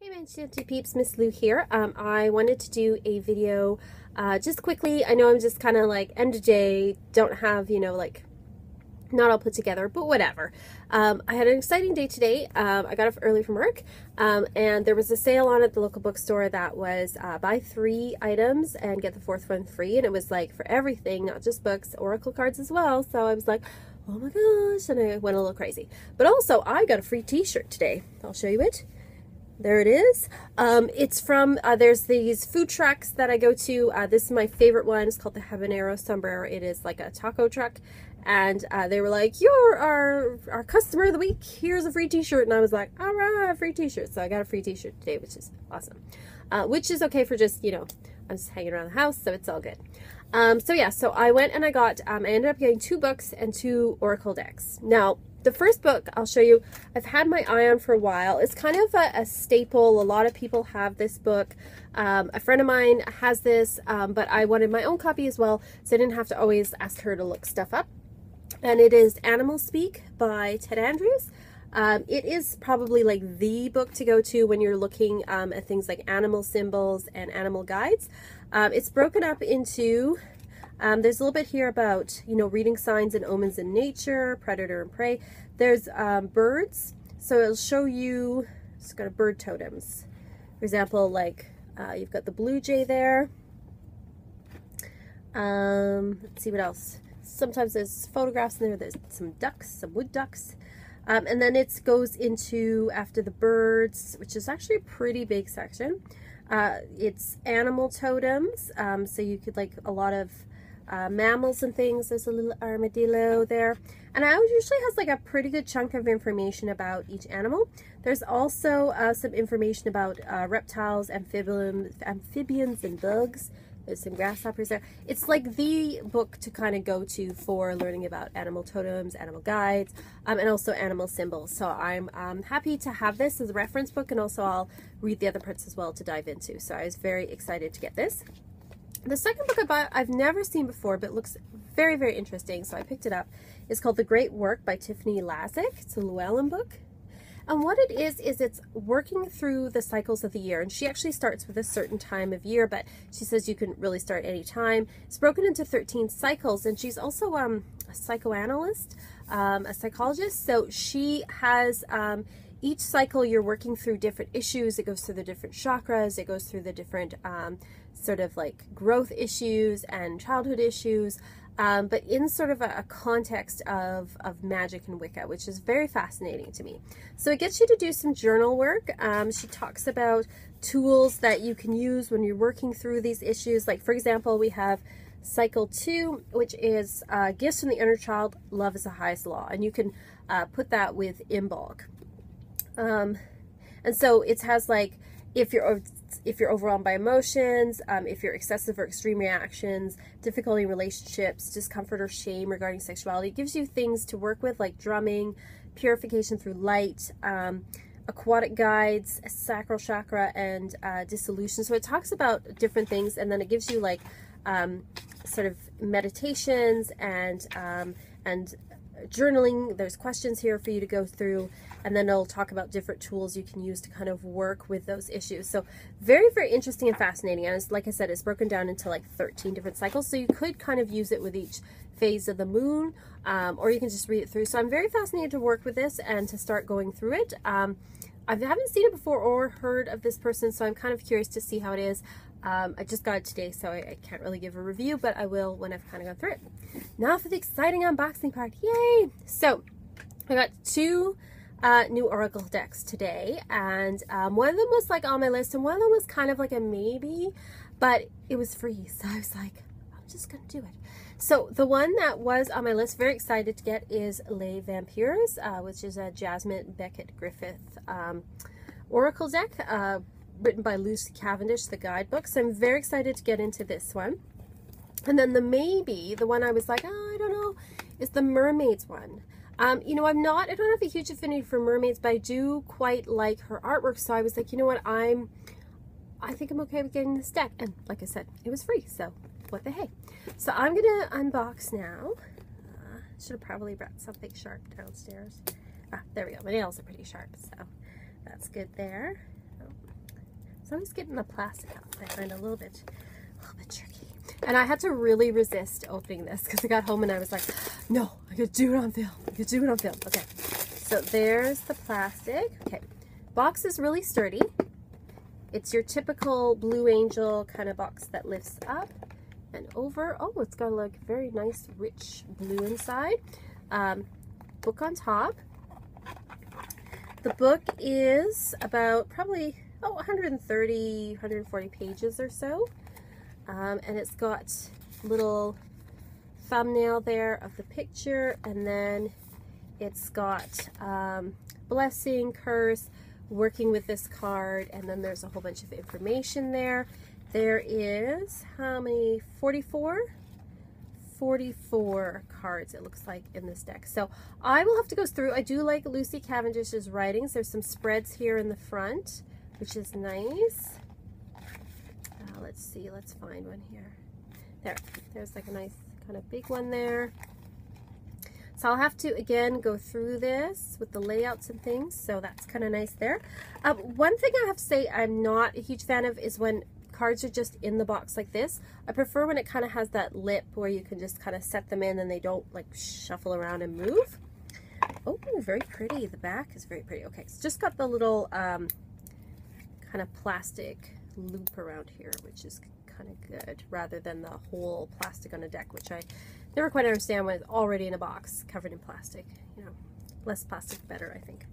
Hey Enchanted Peeps, Miss Lou here. I wanted to do a video just quickly. I know I'm just kind of like end of day, don't have, like not all put together, but whatever. I had an exciting day today. I got off early from work and there was a sale on at the local bookstore that was buy 3 items and get the 4th one free, and it was like for everything, not just books, oracle cards as well. So I was like, oh my gosh, and I went a little crazy. But also I got a free t-shirt today. I'll show you it. There it is. It's from, there's these food trucks that I go to. This is my favorite one. It's called the Habanero Sombrero. It is like a taco truck. And they were like, you're our customer of the week. Here's a free t-shirt. And I was like, all right, free t-shirt. So I got a free t-shirt today, which is awesome. Which is okay for just, I'm just hanging around the house, so it's all good. So yeah, so I went and I got, I ended up getting 2 books and 2 oracle decks. Now, the first book I'll show you, I've had my eye on for a while. It's kind of a staple. A lot of people have this book. A friend of mine has this, but I wanted my own copy as well, so I didn't have to always ask her to look stuff up. And it is Animal Speak by Ted Andrews. It is probably like the book to go to when you're looking at things like animal symbols and animal guides. It's broken up into, there's a little bit here about, reading signs and omens in nature, predator and prey. There's birds, so it'll show you, it's got a bird totems. For example, like you've got the blue jay there. Let's see what else. Sometimes there's photographs in there. There's some ducks, some wood ducks. And then it goes into, after the birds, which is actually a pretty big section. It's animal totems, so you could like a lot of mammals and things. There's a little armadillo there, and it usually has like a pretty good chunk of information about each animal. There's also some information about reptiles, amphibians and bugs. There's some grasshoppers there. It's like the book to kind of go to for learning about animal totems, animal guides, and also animal symbols. So I'm happy to have this as a reference book, and also I'll read the other parts as well to dive into. So I was very excited to get this. The second book I bought, I've never seen before, but looks very, very interesting, so I picked it up. It's called The Great Work by Tiffany Lazick. It's a Llewellyn book. And what it is it's working through the cycles of the year. And she actually starts with a certain time of year, but she says you can really start any time. It's broken into 13 cycles, and she's also a psychoanalyst, a psychologist. So she has each cycle you're working through different issues. It goes through the different chakras. It goes through the different sort of like growth issues and childhood issues. But in sort of a context of magic and Wicca, which is very fascinating to me. So it gets you to do some journal work. She talks about tools that you can use when you're working through these issues. Like, for example, we have cycle 2, which is gifts from the inner child, love is the highest law. And you can put that with Imbolc. And so it has like, if you're overwhelmed by emotions, if you're excessive or extreme reactions, difficulty in relationships, discomfort or shame regarding sexuality, it gives you things to work with like drumming, purification through light, aquatic guides, sacral chakra, and dissolution. So it talks about different things, and then it gives you like sort of meditations and journaling. There's questions here for you to go through, and then it'll talk about different tools you can use to kind of work with those issues. So very, very interesting and fascinating. And it's, like I said, it's broken down into like 13 different cycles, so you could kind of use it with each phase of the moon, or you can just read it through. So I'm very fascinated to work with this and to start going through it. I haven't seen it before or heard of this person, so I'm kind of curious to see how it is. I just got it today, so I can't really give a review, but I will when I've kind of gone through it. Now for the exciting unboxing part. Yay! So I got 2 new oracle decks today, and one of them was like on my list, and one of them was kind of like a maybe, but it was free, so I was like, I'm just gonna do it. So the one that was on my list, very excited to get, is Les Vampires, which is a Jasmine Beckett Griffith oracle deck, written by Lucy Cavendish, the guidebook. So I'm very excited to get into this one. And then the maybe, the one I was like, oh, I don't know, is the mermaids one. I don't have a huge affinity for mermaids, but I do quite like her artwork. So I was like, you know what, I think I'm okay with getting this deck. And like I said, it was free, so what the hey. So I'm gonna unbox now. Should have probably brought something sharp downstairs. There we go. My nails are pretty sharp, so that's good there. It's always getting the plastic out. I find a little bit tricky. And I had to really resist opening this because I got home and I was like, no, I could do it on film. I could do it on film. Okay, so there's the plastic. Okay, box is really sturdy. It's your typical Blue Angel kind of box that lifts up and over. Oh, it's got like very nice, rich blue inside. Book on top. The book is about probably 130, 140 pages or so. And it's got little thumbnail there of the picture, and then it's got blessing, curse, working with this card, and then there's a whole bunch of information there. There is how many? 44 cards it looks like in this deck. So I will have to go through. I do like Lucy Cavendish's writings. There's some spreads here in the front, which is nice. Let's see, let's find one here. There's like a nice kind of big one there. So I'll have to again go through this with the layouts and things, so that's kind of nice there. One thing I have to say I'm not a huge fan of is when cards are just in the box like this. I prefer when it kind of has that lip where you can just kind of set them in and they don't like shuffle around and move. Oh, very pretty. The back is very pretty. Okay, it's just got the little kind of plastic loop around here, which is kind of good, rather than the whole plastic on a deck, which I never quite understand when it's already in a box covered in plastic. You know, less plastic better, I think.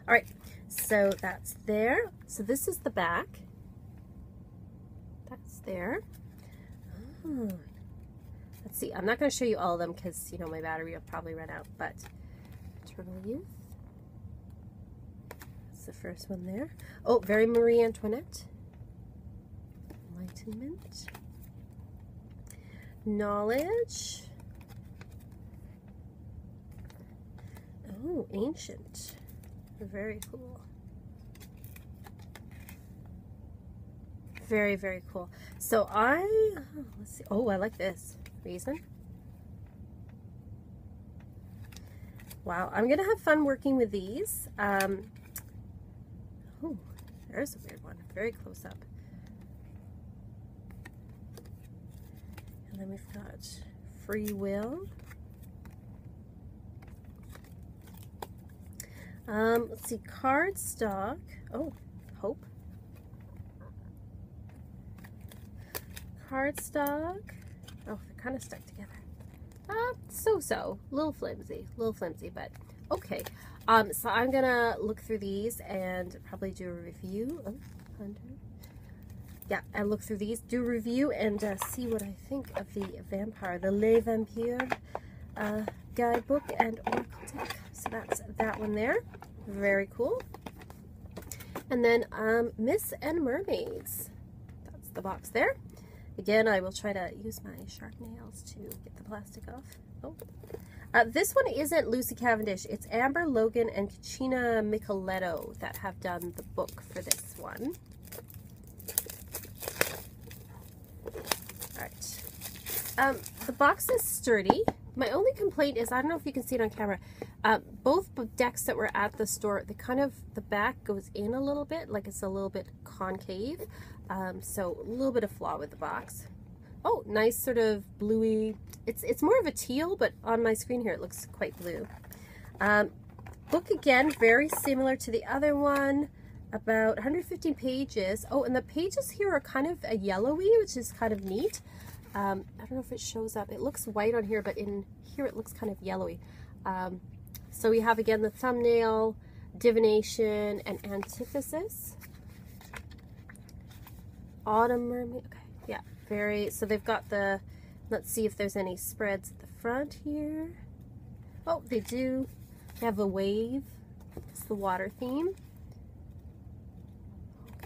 All right, so that's there. So this is the back. That's there. Oh. Let's see, I'm not going to show you all of them because, you know, my battery will probably run out, but Eternal Youth. That's the first one there. Oh, very Marie Antoinette. Enlightenment. Knowledge. Oh, Ancient. Very cool. Very, very cool. So let's see. Oh, I like this. Reason. Wow, I'm gonna have fun working with these. Oh, there's a weird one. Very close up. And then we've got Free Will. Let's see, cardstock. Oh, Hope. Cardstock. Oh, they're kind of stuck together. So-so. Little flimsy, but okay. So I'm gonna look through these and probably do a review. Oh, 100. Yeah, and look through these, do a review, and see what I think of the Vampire, the Les Vampires guidebook and oracle deck. So that's that one there. Very cool. And then Myths and Mermaids. That's the box there. Again, I will try to use my sharp nails to get the plastic off. Oh. This one isn't Lucy Cavendish. It's Amber Logan and Kachina Micheletto that have done the book for this one. Alright. The box is sturdy. My only complaint is, I don't know if you can see it on camera, both decks that were at the store, the back goes in a little bit, like it's a little bit concave. So a little bit of flaw with the box. Oh, nice sort of bluey. It's more of a teal, but on my screen here it looks quite blue. Book again, very similar to the other one, about 115 pages. Oh, and the pages here are kind of a yellowy, which is kind of neat. I don't know if it shows up. It looks white on here, but in here it looks kind of yellowy. So we have again the thumbnail, divination, and antithesis. Autumn Mermaid. Okay, yeah, very. So they've got the. Let's see if there's any spreads at the front here. Oh, they do. They have a wave. It's the water theme.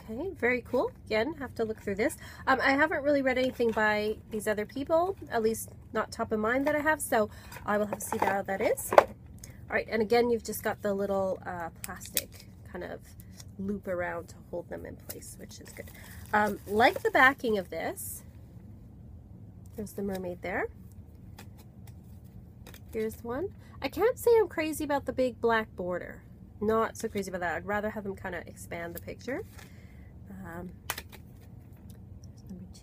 Okay, very cool. Again, have to look through this. I haven't really read anything by these other people, at least not top of mind that I have, so I will have to see how that is. All right, and again, you've just got the little plastic kind of loop around to hold them in place, which is good. Like the backing of this, there's the mermaid there. Here's one. I can't say I'm crazy about the big black border. Not so crazy about that. I'd rather have them kind of expand the picture.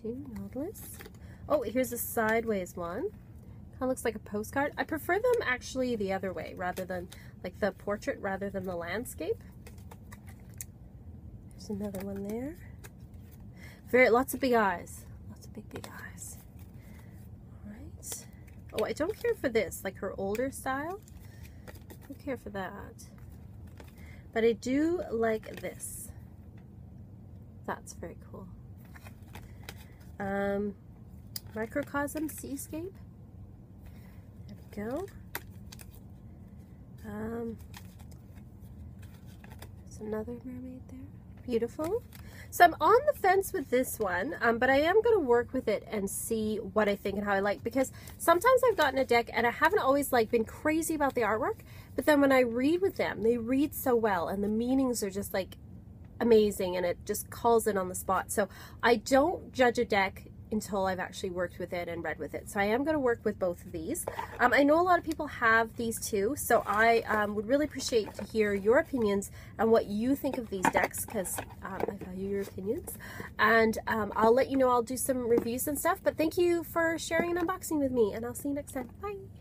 2 Nautilus. Oh, here's a sideways one. Kind of looks like a postcard. I prefer them actually the other way, rather than like the portrait rather than the landscape. There's another one there. Lots of big eyes. Lots of big eyes. All right. Oh, I don't care for this, like her older style. I don't care for that. But I do like this. That's very cool. Microcosm Seascape. There we go. There's another mermaid there. Beautiful. So I'm on the fence with this one, but I am going to work with it and see what I think and how I like, because sometimes I've gotten a deck and I haven't always like been crazy about the artwork, but then when I read with them, they read so well and the meanings are just like amazing and it just calls in on the spot. So I don't judge a deck until I've actually worked with it and read with it. So I am going to work with both of these. I know a lot of people have these too, so I would really appreciate to hear your opinions on what you think of these decks, because I value your opinions. And I'll let you know, I'll do some reviews and stuff, but thank you for sharing an unboxing with me, and I'll see you next time. Bye!